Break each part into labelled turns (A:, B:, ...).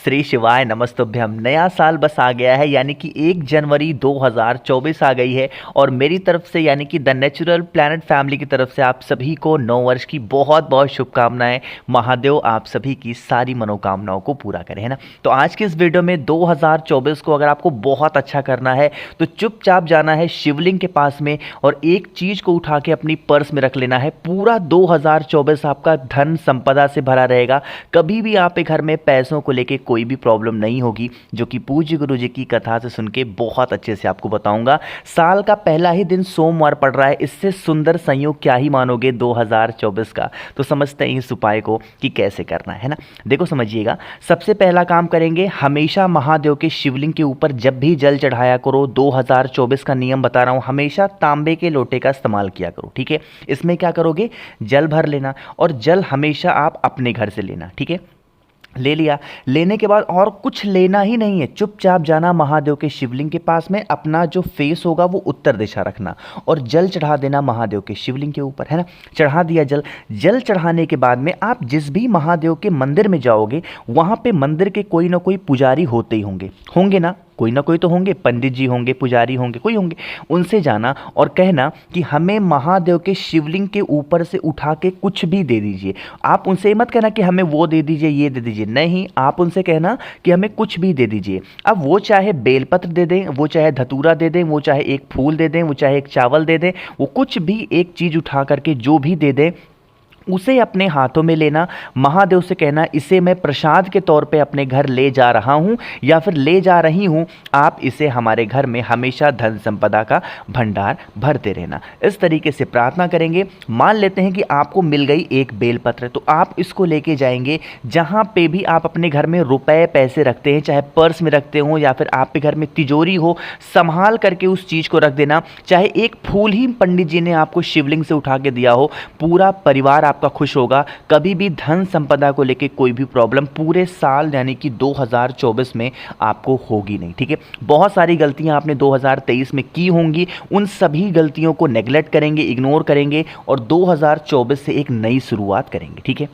A: श्री शिवाय नमस्तुभ्यम। नया साल बस आ गया है, यानी कि 1 जनवरी 2024 आ गई है और मेरी तरफ से यानी कि द नेचुरल प्लैनेट फैमिली की तरफ से आप सभी को नव वर्ष की बहुत बहुत शुभकामनाएं। महादेव आप सभी की सारी मनोकामनाओं को पूरा करें, है ना। तो आज की इस वीडियो में 2024 को अगर आपको बहुत अच्छा करना है तो चुपचाप जाना है शिवलिंग के पास में और एक चीज़ को उठा के अपनी पर्स में रख लेना है। पूरा 2024 आपका धन संपदा से भरा रहेगा। कभी भी आप घर में पैसों को लेके कोई भी प्रॉब्लम नहीं होगी, जो कि पूज्य गुरु जी की कथा से सुन के बहुत अच्छे से आपको बताऊंगा। साल का पहला ही दिन सोमवार पड़ रहा है, इससे सुंदर संयोग क्या ही मानोगे 2024 का। तो समझते हैं इस उपाय को कि कैसे करना है ना। देखो समझिएगा, सबसे पहला काम करेंगे, हमेशा महादेव के शिवलिंग के ऊपर जब भी जल चढ़ाया करो, 2024 का नियम बता रहा हूं, हमेशा तांबे के लोटे का इस्तेमाल किया करो, ठीक है। इसमें क्या करोगे, जल भर लेना और जल हमेशा आप अपने घर से लेना, ठीक है। ले लिया, लेने के बाद और कुछ लेना ही नहीं है, चुपचाप जाना महादेव के शिवलिंग के पास में, अपना जो फेस होगा वो उत्तर दिशा रखना और जल चढ़ा देना महादेव के शिवलिंग के ऊपर, है ना। चढ़ा दिया जल। जल चढ़ाने के बाद में आप जिस भी महादेव के मंदिर में जाओगे वहाँ पे मंदिर के कोई ना कोई पुजारी होते ही होंगे ना, कोई ना कोई तो होंगे, पंडित जी होंगे, पुजारी होंगे, कोई होंगे। उनसे जाना और कहना कि हमें महादेव के शिवलिंग के ऊपर से उठा के कुछ भी दे दीजिए। आप उनसे मत कहना कि हमें वो दे दीजिए, ये दे दीजिए, नहीं, आप उनसे कहना कि हमें कुछ भी दे दीजिए। अब वो चाहे बेलपत्र दे दें, वो चाहे धतूरा दे दें, वो चाहे एक फूल दे दें, वो चाहे एक चावल दे दें, वो कुछ भी एक चीज़ उठा करके जो भी दे दें उसे अपने हाथों में लेना। महादेव से कहना इसे मैं प्रसाद के तौर पे अपने घर ले जा रहा हूँ या फिर ले जा रही हूँ, आप इसे हमारे घर में हमेशा धन संपदा का भंडार भरते रहना। इस तरीके से प्रार्थना करेंगे। मान लेते हैं कि आपको मिल गई एक बेलपत्र, तो आप इसको लेके जाएंगे जहाँ पे भी आप अपने घर में रुपए पैसे रखते हैं, चाहे पर्स में रखते हो या फिर आपके घर में तिजोरी हो, संभाल करके उस चीज़ को रख देना। चाहे एक फूल ही पंडित जी ने आपको शिवलिंग से उठा के दिया हो, पूरा परिवार आपका खुश होगा। कभी भी धन संपदा को लेके कोई भी प्रॉब्लम पूरे साल यानी कि 2024 में आपको होगी नहीं, ठीक है। बहुत सारी गलतियां आपने 2023 में की होंगी, उन सभी गलतियों को नेगलेक्ट करेंगे, इग्नोर करेंगे और 2024 से एक नई शुरुआत करेंगे, ठीक है।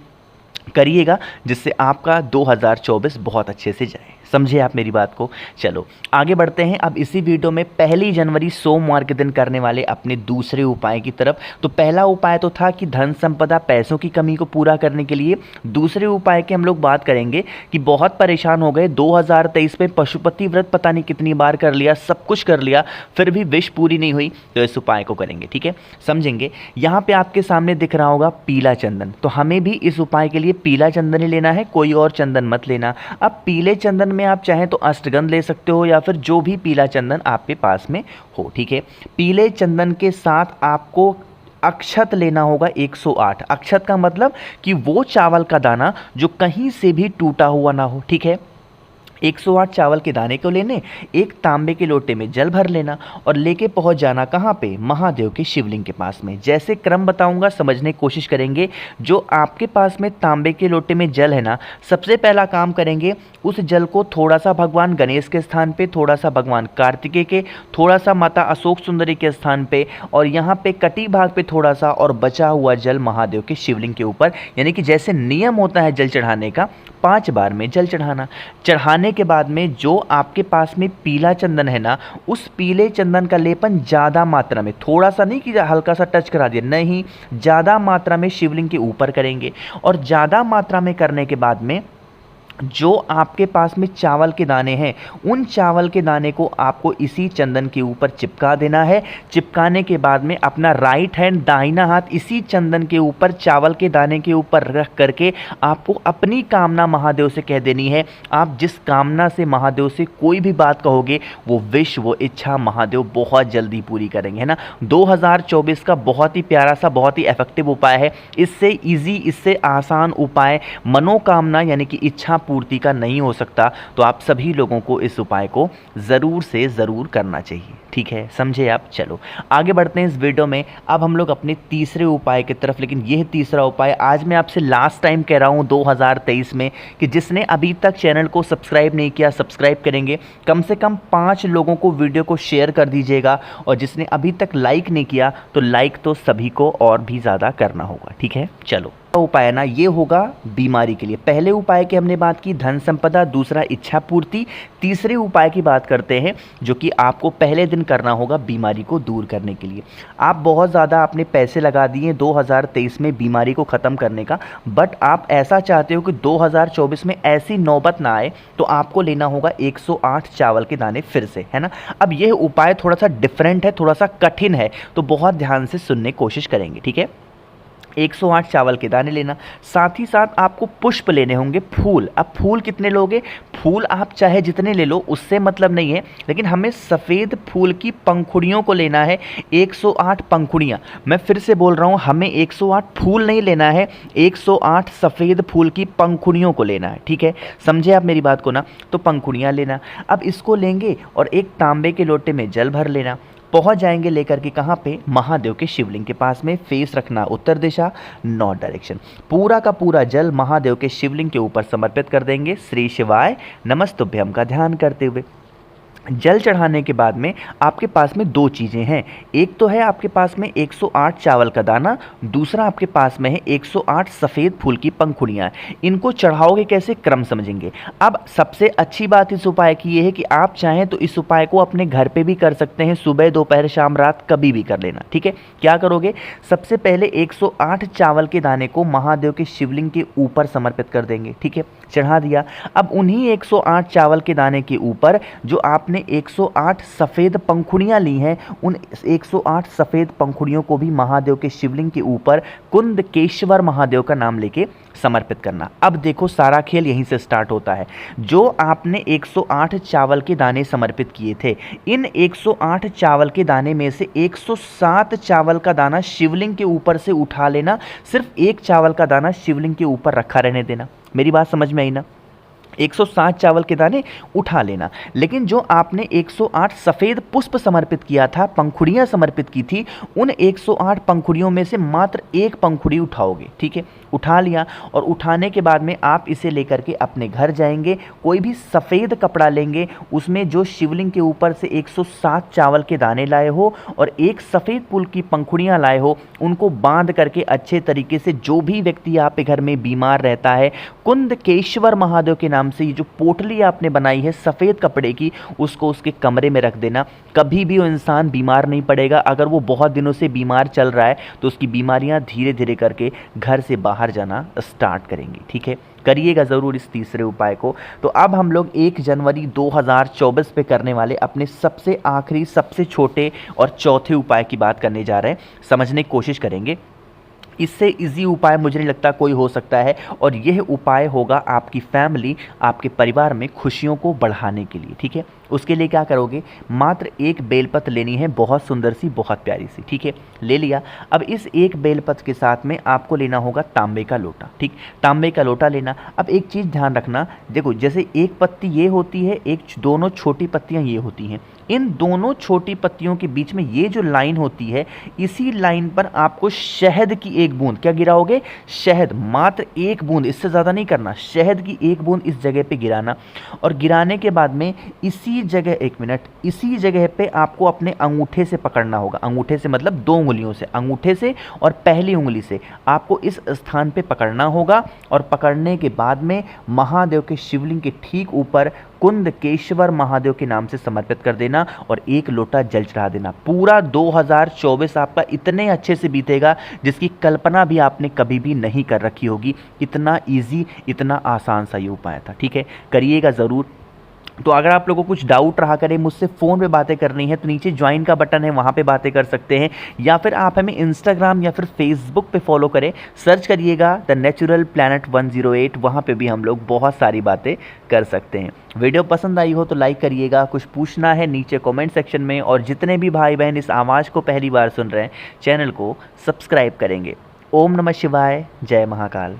A: करिएगा जिससे आपका 2024 बहुत अच्छे से जाए। समझे आप मेरी बात को। चलो आगे बढ़ते हैं। अब इसी वीडियो में 1 जनवरी सोमवार के दिन करने वाले अपने दूसरे उपाय की तरफ। तो पहला उपाय तो था कि धन संपदा पैसों की कमी को पूरा करने के लिए। दूसरे उपाय की हम लोग बात करेंगे कि बहुत परेशान हो गए 2023 में, पशुपति व्रत पता नहीं कितनी बार कर लिया, सब कुछ कर लिया, फिर भी विश पूरी नहीं हुई, तो इस उपाय को करेंगे, ठीक है। समझेंगे। यहाँ पे आपके सामने दिख रहा होगा पीला चंदन, तो हमें भी इस उपाय के लिए पीला चंदन ही लेना है, कोई और चंदन मत लेना। अब पीले चंदन में आप चाहें तो अष्टगंध ले सकते हो या फिर जो भी पीला चंदन आपके पास में हो, ठीक है। पीले चंदन के साथ आपको अक्षत लेना होगा 108। अक्षत का मतलब कि वो चावल का दाना जो कहीं से भी टूटा हुआ ना हो, ठीक है। 108 चावल के दाने को लेने, एक तांबे के लोटे में जल भर लेना और लेके पहुंच जाना कहाँ पे, महादेव के शिवलिंग के पास में। जैसे क्रम बताऊंगा समझने की कोशिश करेंगे। जो आपके पास में तांबे के लोटे में जल है ना, सबसे पहला काम करेंगे उस जल को थोड़ा सा भगवान गणेश के स्थान पे, थोड़ा सा भगवान कार्तिकेय के, थोड़ा सा माता अशोक सुंदरी के स्थान पे और यहाँ पे कटी भाग पे थोड़ा सा, और बचा हुआ जल महादेव के शिवलिंग के ऊपर। यानी कि जैसे नियम होता है जल चढ़ाने का, 5 बार में जल चढ़ाना। चढ़ाने के बाद में जो आपके पास में पीला चंदन है ना, उस पीले चंदन का लेपन ज़्यादा मात्रा में, थोड़ा सा नहीं कि हल्का सा टच करा दिया, नहीं, ज़्यादा मात्रा में शिवलिंग के ऊपर करेंगे। और ज़्यादा मात्रा में करने के बाद में जो आपके पास में चावल के दाने हैं, उन चावल के दाने को आपको इसी चंदन के ऊपर चिपका देना है। चिपकाने के बाद में अपना राइट हैंड, दाहिना हाथ इसी चंदन के ऊपर, चावल के दाने के ऊपर रख करके आपको अपनी कामना महादेव से कह देनी है। आप जिस कामना से महादेव से कोई भी बात कहोगे, वो विश, वो इच्छा महादेव बहुत जल्दी पूरी करेंगे, है ना। 2024 का बहुत ही प्यारा सा, बहुत ही इफेक्टिव उपाय है। इससे ईजी, इससे आसान उपाय मनोकामना यानी कि इच्छा पूर्ति का नहीं हो सकता। तो आप सभी लोगों को इस उपाय को ज़रूर से ज़रूर करना चाहिए। ठीक है, समझे आप। चलो आगे बढ़ते हैं इस वीडियो में। अब हम लोग अपने तीसरे उपाय की तरफ, लेकिन यह तीसरा उपाय आज मैं आपसे लास्ट टाइम कह रहा हूं 2023 में कि जिसने अभी तक चैनल को सब्सक्राइब नहीं किया सब्सक्राइब करेंगे। कम से कम 5 लोगों को वीडियो को शेयर कर दीजिएगा, और जिसने अभी तक लाइक नहीं किया तो लाइक तो सभी को और भी ज़्यादा करना होगा। ठीक है, चलो उपाय है ना, ये होगा बीमारी के लिए। पहले उपाय की हमने बात की धन संपदा, दूसरा इच्छा पूर्ति। तीसरे उपाय की बात करते हैं जो कि आपको पहले दिन करना होगा बीमारी को दूर करने के लिए। आप बहुत ज़्यादा आपने पैसे लगा दिए 2023 में बीमारी को ख़त्म करने का, बट आप ऐसा चाहते हो कि 2024 में ऐसी नौबत ना आए, तो आपको लेना होगा 108 चावल के दाने फिर से, है ना। अब यह उपाय थोड़ा सा डिफरेंट है, थोड़ा सा कठिन है, तो बहुत ध्यान से सुनने की कोशिश करेंगे। ठीक है, 108 चावल के दाने लेना, साथ ही साथ आपको पुष्प लेने होंगे, फूल। अब फूल कितने लोगे? फूल आप चाहे जितने ले लो, उससे मतलब नहीं है, लेकिन हमें सफ़ेद फूल की पंखुड़ियों को लेना है, 108 पंखुड़ियाँ। मैं फिर से बोल रहा हूँ, हमें 108 फूल नहीं लेना है, 108 सफ़ेद फूल की पंखुड़ियों को लेना है। ठीक है, समझे आप मेरी बात को ना। तो पंखुड़ियाँ लेना, अब इसको लेंगे और एक तांबे के लोटे में जल भर लेना। पहुंच जाएंगे लेकर के कहाँ पे? महादेव के शिवलिंग के पास में। फेस रखना उत्तर दिशा, नॉर्थ डायरेक्शन। पूरा का पूरा जल महादेव के शिवलिंग के ऊपर समर्पित कर देंगे, श्री शिवाय नमस्तुभ्यम का ध्यान करते हुए। जल चढ़ाने के बाद में आपके पास में 2 चीज़ें हैं। एक तो है आपके पास में 108 चावल का दाना, दूसरा आपके पास में है 108 सफ़ेद फूल की पंखुड़ियाँ। इनको चढ़ाओगे कैसे, क्रम समझेंगे। अब सबसे अच्छी बात इस उपाय की ये है कि आप चाहें तो इस उपाय को अपने घर पे भी कर सकते हैं, सुबह दोपहर शाम रात कभी भी कर लेना। ठीक है, क्या करोगे? सबसे पहले 108 चावल के दाने को महादेव के शिवलिंग के ऊपर समर्पित कर देंगे। ठीक है, चढ़ा दिया। अब उन्हीं 108 चावल के दाने के ऊपर जो आपने 108 सफ़ेद पंखुड़ियाँ ली हैं, उन 108 सफ़ेद पंखुड़ियों को भी महादेव के शिवलिंग के ऊपर कुंदकेश्वर महादेव का नाम लेके समर्पित करना। अब देखो सारा खेल यहीं से स्टार्ट होता है। जो आपने 108 चावल के दाने समर्पित किए थे, इन 108 चावल के दाने में से 107 चावल का दाना शिवलिंग के ऊपर से उठा लेना। सिर्फ एक चावल का दाना शिवलिंग के ऊपर रखा रहने देना। मेरी बात समझ में आई ना? 107 चावल के दाने उठा लेना, लेकिन जो आपने 108 सफ़ेद पुष्प समर्पित किया था, पंखुड़ियाँ समर्पित की थी, उन 108 पंखुड़ियों में से मात्र एक पंखुड़ी उठाओगे। ठीक है, उठा लिया, और उठाने के बाद में आप इसे लेकर के अपने घर जाएंगे। कोई भी सफ़ेद कपड़ा लेंगे, उसमें जो शिवलिंग के ऊपर से 107 चावल के दाने लाए हो और एक सफ़ेद फूल की पंखुड़ियाँ लाए हो, उनको बांध करके अच्छे तरीके से, जो भी व्यक्ति आपके घर में बीमार रहता है, कुंदकेश्वर महादेव के नाम से ये जो पोटली आपने बनाई है सफ़ेद कपड़े की, उसको उसके कमरे में रख देना। कभी भी वो इंसान बीमार नहीं पड़ेगा। अगर वो बहुत दिनों से बीमार चल रहा है तो उसकी बीमारियां धीरे धीरे करके घर से बाहर जाना स्टार्ट करेंगी। ठीक है, करिएगा ज़रूर इस तीसरे उपाय को। तो अब हम लोग 1 जनवरी 2024 पे करने वाले अपने सबसे आखिरी, सबसे छोटे और चौथे उपाय की बात करने जा रहे हैं। समझने की कोशिश करेंगे। इससे इजी उपाय मुझे नहीं लगता कोई हो सकता है, और यह उपाय होगा आपकी फैमिली, आपके परिवार में खुशियों को बढ़ाने के लिए। ठीक है, उसके लिए क्या करोगे? मात्र एक बेलपत्र लेनी है, बहुत सुंदर सी, बहुत प्यारी सी। ठीक है, ले लिया। अब इस एक बेलपत्र के साथ में आपको लेना होगा तांबे का लोटा। ठीक, तांबे का लोटा लेना। अब एक चीज़ ध्यान रखना, देखो जैसे एक पत्ती ये होती है, एक दोनों छोटी पत्तियाँ ये होती हैं, इन दोनों छोटी पत्तियों के बीच में ये जो लाइन होती है, इसी लाइन पर आपको शहद की एक बूंद, क्या गिराओगे? शहद, मात्र एक बूंद, इससे ज़्यादा नहीं करना। शहद की एक बूंद इस जगह पे गिराना, और गिराने के बाद में इसी जगह, 1 मिनट, इसी जगह पे आपको अपने अंगूठे से पकड़ना होगा। अंगूठे से मतलब 2 उंगलियों से, अंगूठे से और पहली उंगली से आपको इस स्थान पे पकड़ना होगा। और पकड़ने के बाद में महादेव के शिवलिंग के ठीक ऊपर कुंदकेश्वर महादेव के नाम से समर्पित कर देना, और एक लोटा जल चढ़ा देना। पूरा 2024 आपका इतने अच्छे से बीतेगा जिसकी कल्पना भी आपने कभी भी नहीं कर रखी होगी। इतना इजी, इतना आसान सा ये उपाय था। ठीक है, करिएगा ज़रूर। तो अगर आप लोगों को कुछ डाउट रहा करे, मुझसे फ़ोन पे बातें करनी है, तो नीचे ज्वाइन का बटन है, वहाँ पे बातें कर सकते हैं, या फिर आप हमें इंस्टाग्राम या फिर फेसबुक पे फॉलो करें। सर्च करिएगा द नेचुरल प्लैनेट 108, वहाँ पे भी हम लोग बहुत सारी बातें कर सकते हैं। वीडियो पसंद आई हो तो लाइक करिएगा, कुछ पूछना है नीचे कमेंट सेक्शन में, और जितने भी भाई बहन इस आवाज़ को पहली बार सुन रहे हैं, चैनल को सब्सक्राइब करेंगे। ओम नमः शिवाय, जय महाकाल।